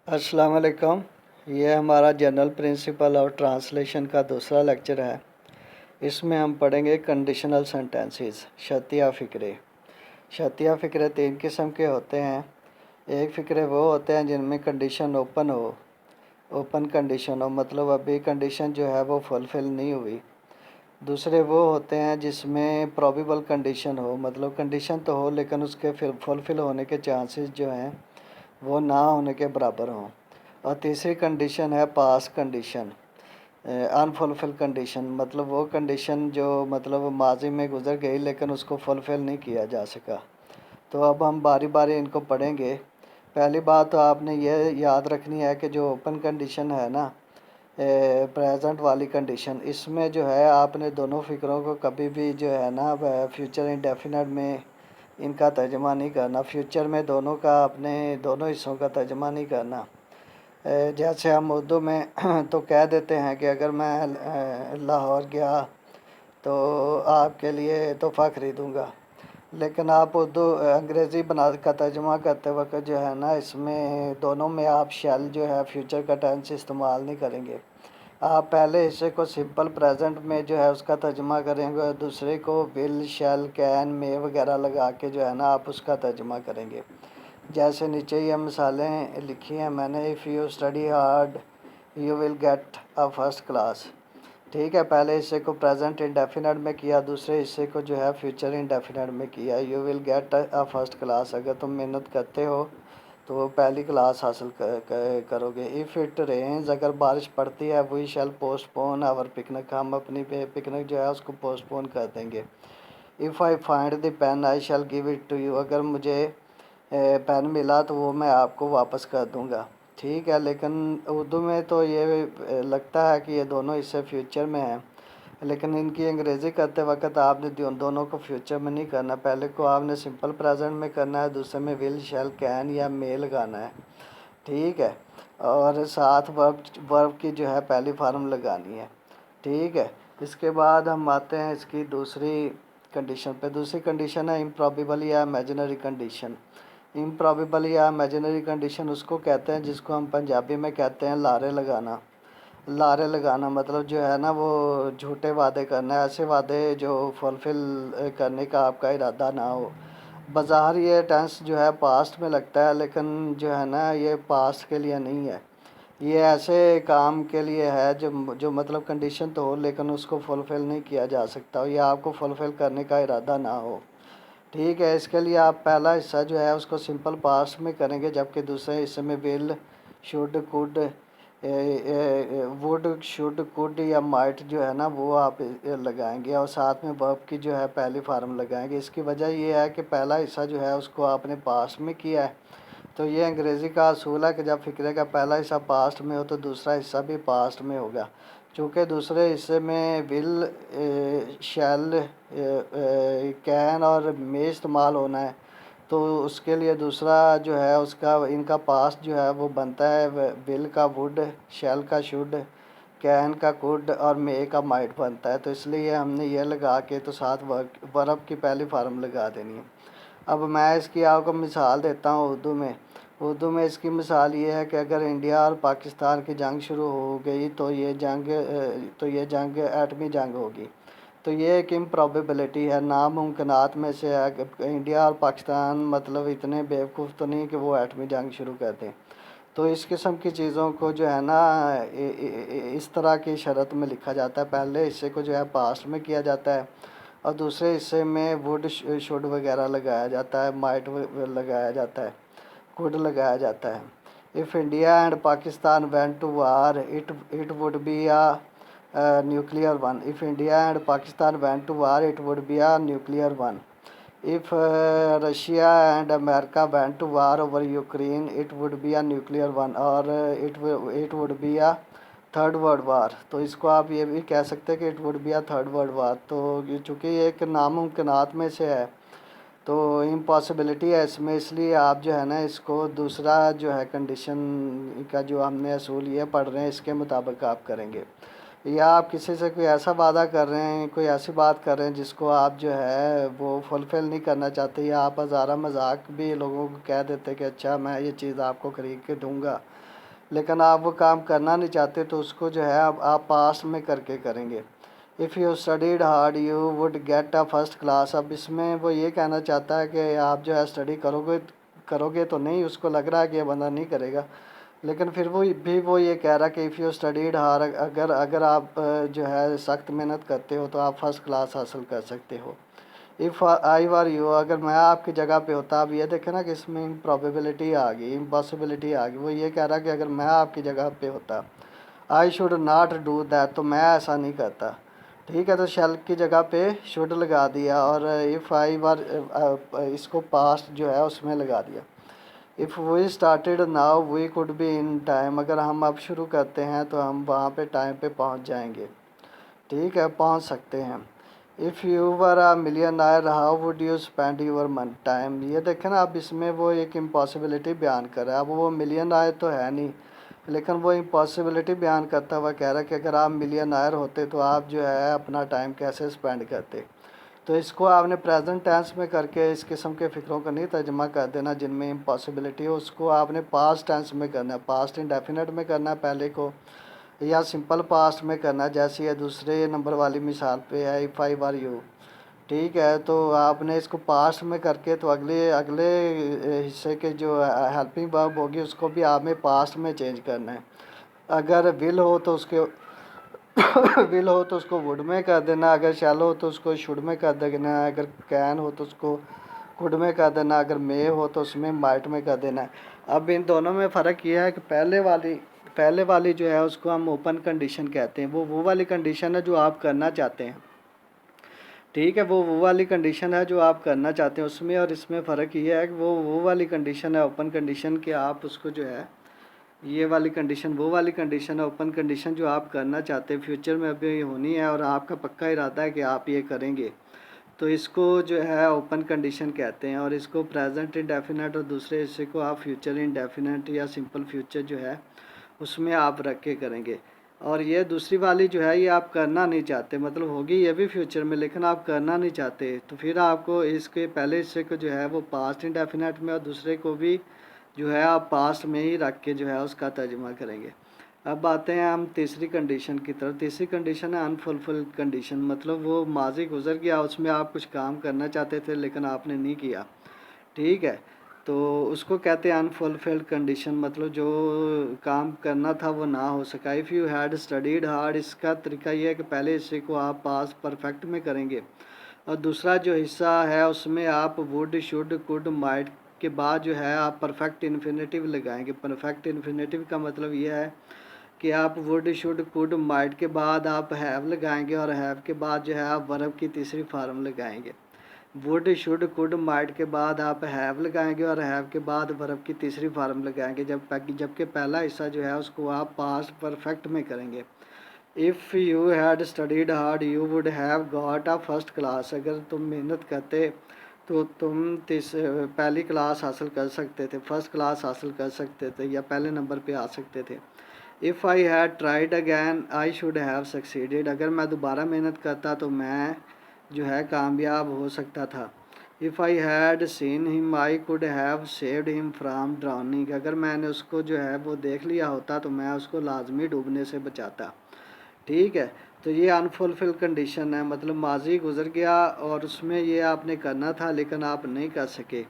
अस्सलाम वालेकुम। ये हमारा जनरल प्रिंसिपल और ट्रांसलेशन का दूसरा लेक्चर है। इसमें हम पढ़ेंगे कंडीशनल सेंटेंसेस, शर्तिया फ़िक्रे। शर्तिया फ़िक्रे तीन किस्म के होते हैं। एक फ़िक्रे वो होते हैं जिनमें कंडीशन ओपन कंडीशन हो, मतलब अभी कंडीशन जो है वो फुलफ़िल नहीं हुई। दूसरे वो होते हैं जिसमें प्रोबेबल कंडीशन हो, मतलब कंडीशन तो हो लेकिन उसके फिर फुलफ़िल होने के चांसेस जो हैं वो ना होने के बराबर हों। और तीसरी कंडीशन है पास कंडीशन, अनफुलफिल कंडीशन, मतलब वो कंडीशन जो मतलब माजी में गुजर गई लेकिन उसको फुलफ़िल नहीं किया जा सका। तो अब हम बारी बारी इनको पढ़ेंगे। पहली बात तो आपने ये याद रखनी है कि जो ओपन कंडीशन है ना, प्रेजेंट वाली कंडीशन, इसमें जो है आपने दोनों फ़िक्रों को कभी भी जो है ना फ्यूचर इंडेफिनिट में इनका तर्जमा नहीं करना। फ्यूचर में दोनों का अपने दोनों हिस्सों का तर्जमा नहीं करना। जैसे हम उर्दू में तो कह देते हैं कि अगर मैं लाहौर गया तो आपके लिए तोहफ़ा ख़रीदूँगा, लेकिन आप उर्दू अंग्रेज़ी बना का तर्जुमा करते वक्त जो है ना, इसमें दोनों में आप शैल जो है फ्यूचर का टेंस इस्तेमाल नहीं करेंगे। आप पहले हिस्से को सिंपल प्रेजेंट में जो है उसका तर्जुमा करेंगे और दूसरे को विल, शैल, कैन, मे वगैरह लगा के जो है ना आप उसका तर्जुमा करेंगे। जैसे नीचे ये मिसालें लिखी हैं मैंने। If you study hard you will get a first class. ठीक है, पहले हिस्से को प्रेजेंट इंडेफिनिट में किया, दूसरे हिस्से को जो है फ्यूचर इंडेफिनिट में किया। You will get a first class, अगर तुम मेहनत करते हो तो वो पहली क्लास हासिल करोगे। इफ़ इट रेन्स, अगर बारिश पड़ती है, we shall postpone our picnic, हम अपनी पिकनिक जो है उसको पोस्टपोन कर देंगे। If I find the pen I shall give it to you, अगर मुझे पेन मिला तो वो मैं आपको वापस कर दूंगा। ठीक है, लेकिन उर्दू में तो ये लगता है कि ये दोनों इससे फ्यूचर में हैं, लेकिन इनकी अंग्रेज़ी करते वक्त आपने दोनों को फ्यूचर में नहीं करना। पहले को आपने सिंपल प्रेजेंट में करना है, दूसरे में विल, शैल, कैन या मे लगाना है। ठीक है, और साथ वर्ब की जो है पहली फार्म लगानी है। ठीक है, इसके बाद हम आते हैं इसकी दूसरी कंडीशन पे। दूसरी कंडीशन है इम्प्रॉबेबल या इमेजिनरी कंडीशन। इम्प्रॉबेबल या इमेजिनरी कंडीशन उसको कहते हैं जिसको हम पंजाबी में कहते हैं लारे लगाना। लारे लगाना मतलब जो है ना वो झूठे वादे करना है, ऐसे वादे जो फुलफ़िल करने का आपका इरादा ना हो। बाज़ार ये टेंस जो है पास्ट में लगता है, लेकिन जो है ना ये पास्ट के लिए नहीं है। ये ऐसे काम के लिए है जो जो मतलब कंडीशन तो हो लेकिन उसको फुलफ़िल नहीं किया जा सकता, या आपको फुलफ़िल करने का इरादा ना हो। ठीक है, इसके लिए आप पहला हिस्सा जो है उसको सिंपल पास्ट में करेंगे, जबकि दूसरे हिस्से में will, should, could, would, should, could या माइट जो है ना वो आप लगाएंगे, और साथ में वर्ब की जो है पहली फार्म लगाएंगे। इसकी वजह ये है कि पहला हिस्सा जो है उसको आपने पास्ट में किया है, तो ये अंग्रेज़ी का असूल है कि जब फ़िक्रे का पहला हिस्सा पास्ट में हो तो दूसरा हिस्सा भी पास्ट में होगा। चूँकि दूसरे हिस्से में विल, शैल, कैन और मे इस्तेमाल होना है, तो उसके लिए दूसरा जो है उसका इनका पास्ट जो है वो बनता है विल का वुड, शैल का शुड, कैन का कुड और मे का माइट बनता है। तो इसलिए हमने ये लगा के तो साथ वर्ब की पहली फार्म लगा देनी है। अब मैं इसकी आपको मिसाल देता हूँ उर्दू में। उर्दू में इसकी मिसाल ये है कि अगर इंडिया और पाकिस्तान की जंग शुरू हो गई तो ये जंग एटमी जंग होगी। तो ये एक इम्प्रॉबेबिलिटी है, नामुमकिनात में से है कि इंडिया और पाकिस्तान मतलब इतने बेवकूफ़ तो नहीं कि वो एटमी जंग शुरू कर दें। तो इस किस्म की चीज़ों को जो है ना इस तरह की शर्त में लिखा जाता है। पहले हिस्से को जो है पास्ट में किया जाता है और दूसरे हिस्से में वुड, शुड वगैरह लगाया जाता है, माइट लगाया जाता है, कुड लगाया जाता है। If India and Pakistan went to war it would be a nuclear one. If India and Pakistan went to war it would be a nuclear one. If Russia and America went to war over Ukraine, it would be a nuclear one, और it would be a third world war. तो इसको आप ये भी कह सकते हैं कि it would be a third world war. तो ये चूँकि ये एक नामुमकिनात में से है तो इम्पॉसिबिलिटी है इसमें, इसलिए आप जो है ना इसको दूसरा जो है कंडीशन का जो हमने असूल ये पढ़ रहे हैं इसके मुताबिक आप करेंगे। या आप किसी से कोई ऐसा वादा कर रहे हैं, कोई ऐसी बात कर रहे हैं जिसको आप जो है वो फुलफ़िल नहीं करना चाहते, या आप हज़ारा मजाक भी लोगों को कह देते कि अच्छा मैं ये चीज़ आपको खरीद के दूंगा, लेकिन आप वो काम करना नहीं चाहते, तो उसको जो है आप पास्ट में करके करेंगे। If you studied hard you would get a first class. अब इसमें वो ये कहना चाहता है कि आप जो है स्टडी करोगे करोगे तो नहीं, उसको लग रहा है कि ये बंदा नहीं करेगा, लेकिन फिर वो ये कह रहा है कि इफ़ यू स्टडीड हार्ड, अगर अगर आप जो है सख्त मेहनत करते हो तो आप फर्स्ट क्लास हासिल कर सकते हो। इफ़ आई वर यू, अगर मैं आपकी जगह पे होता, अब ये देखें ना कि इसमें प्रोबेबिलिटी आ गई, इम्पॉसिबिलिटी आ गई। वो ये कह रहा है कि अगर मैं आपकी जगह पे होता, I should not do that, तो मैं ऐसा नहीं करता। ठीक है, तो शैल की जगह पे शुड लगा दिया, और इफ़ आई वर इसको पास्ट जो है उसमें लगा दिया। If we started now we could be in time, अगर हम अब शुरू करते हैं तो हम वहाँ पे टाइम पे पहुँच जाएंगे। ठीक है, पहुँच सकते हैं। If you were a millionaire how would you spend your मन टाइम। ये देखें ना, अब इसमें वो एक इम्पॉसिबिलिटी बयान कर रहा है। अब वो मिलियनर तो है नहीं, लेकिन वो इम्पॉसिबिलिटी बयान करता हुआ कह रहा है कि अगर आप मिलियनर होते तो आप जो है अपना टाइम कैसे स्पेंड करते। तो इसको आपने प्रेजेंट टेंस में करके इस किस्म के फ़िक्रों का नहीं तर्जमा कर देना जिनमें इम्पॉसिबिलिटी हो, उसको आपने पास्ट टेंस में करना है, पास्ट इंडेफिनिट में करना है पहले को, या सिंपल पास्ट में करना है, जैसे ये दूसरे नंबर वाली मिसाल पे है इफ़ आई वर यू। ठीक है, तो आपने इसको पास्ट में करके तो अगले अगले हिस्से के जो हेल्पिंग वर्ब होगी उसको भी आपने पास्ट में चेंज करना है। अगर विल हो तो उसके विल हो तो उसको वुड में कर देना, अगर शैल हो तो उसको शुड में कर देना, अगर कैन हो तो उसको कुड में कर देना, अगर मे हो तो उसमें माइट में कर देना है। अब इन दोनों में फ़र्क ये है कि पहले वाली जो है उसको हम ओपन कंडीशन कहते हैं, वो वाली कंडीशन है जो आप करना चाहते हैं। ठीक है, वो वाली कंडीशन है जो आप करना चाहते हैं उसमें, और इसमें फ़र्क ये है कि वो वाली कंडीशन है ओपन कंडीशन कि आप उसको जो है, ये वाली कंडीशन वो वाली कंडीशन है ओपन कंडीशन जो आप करना चाहते हैं, फ्यूचर में अभी होनी है और आपका पक्का इरादा है कि आप ये करेंगे, तो इसको जो है ओपन कंडीशन कहते हैं। और इसको प्रेजेंट इंडेफिनेट और दूसरे हिस्से को आप फ्यूचर इंडेफिनेट या सिंपल फ्यूचर जो है उसमें आप रख के करेंगे। और ये दूसरी वाली जो है ये आप करना नहीं चाहते, मतलब होगी ये भी फ्यूचर में लेकिन आप करना नहीं चाहते, तो फिर आपको इसके पहले हिस्से को जो है वो पास्ट इंडेफिनेट में और दूसरे को भी जो है आप पास्ट में ही रख के जो है उसका तर्जुमा करेंगे। अब आते हैं हम तीसरी कंडीशन की तरफ। तीसरी कंडीशन है अनफुलफिल्ड कंडीशन, मतलब वो माजी गुजर गया, उसमें आप कुछ काम करना चाहते थे लेकिन आपने नहीं किया। ठीक है, तो उसको कहते हैं अनफुलफिल्ड कंडीशन, मतलब जो काम करना था वो ना हो सका। If you had studied hard, इसका तरीका ये है कि पहले हिस्से को आप पास परफेक्ट में करेंगे और दूसरा जो हिस्सा है उसमें आप वुड शुड कुड माइट के बाद जो है आप परफेक्ट इन्फिनेटिव लगाएंगे। परफेक्ट इन्फिनेटिव का मतलब ये है कि आप वुड शुड कुड माइट के बाद आप हैव लगाएंगे और हैव के बाद जो है आप वर्ब की तीसरी फार्म लगाएंगे। वुड शुड कुड माइट के बाद आप हैव लगाएंगे और हैव के बाद वर्ब की तीसरी फार्म लगाएंगे, जबकि पहला हिस्सा जो है उसको आप पास्ट परफेक्ट में करेंगे। If you had studied hard you would have got a first class, अगर तुम मेहनत करते तो तुम पहली क्लास हासिल कर सकते थे, फर्स्ट क्लास हासिल कर सकते थे या पहले नंबर पे आ सकते थे। If I had tried again I should have succeeded, अगर मैं दोबारा मेहनत करता तो मैं जो है कामयाब हो सकता था। If I had seen him I could have saved him from drowning, अगर मैंने उसको जो है वो देख लिया होता तो मैं उसको लाजमी डूबने से बचाता। ठीक है, तो ये अनफुलफिल कंडीशन है, मतलब माजी गुजर गया और उसमें ये आपने करना था लेकिन आप नहीं कर सके।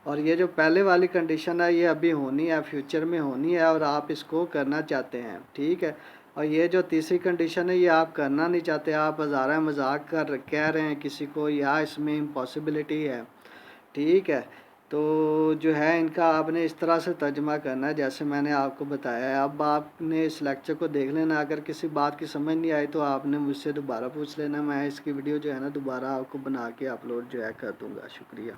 और ये जो पहले वाली कंडीशन है ये अभी होनी है, फ्यूचर में होनी है और आप इसको करना चाहते हैं। ठीक है, और ये जो तीसरी कंडीशन है ये आप करना नहीं चाहते, आप हज़ारा मजाक कर कह रहे हैं किसी को, या इसमें इम्पॉसिबिलिटी है। ठीक है, तो जो है इनका आपने इस तरह से तर्जमा करना है जैसे मैंने आपको बताया है। अब आपने इस लेक्चर को देख लेना, अगर किसी बात की समझ नहीं आई तो आपने मुझसे दोबारा पूछ लेना, मैं इसकी वीडियो जो है ना दोबारा आपको बना के अपलोड जो है कर दूँगा। शुक्रिया।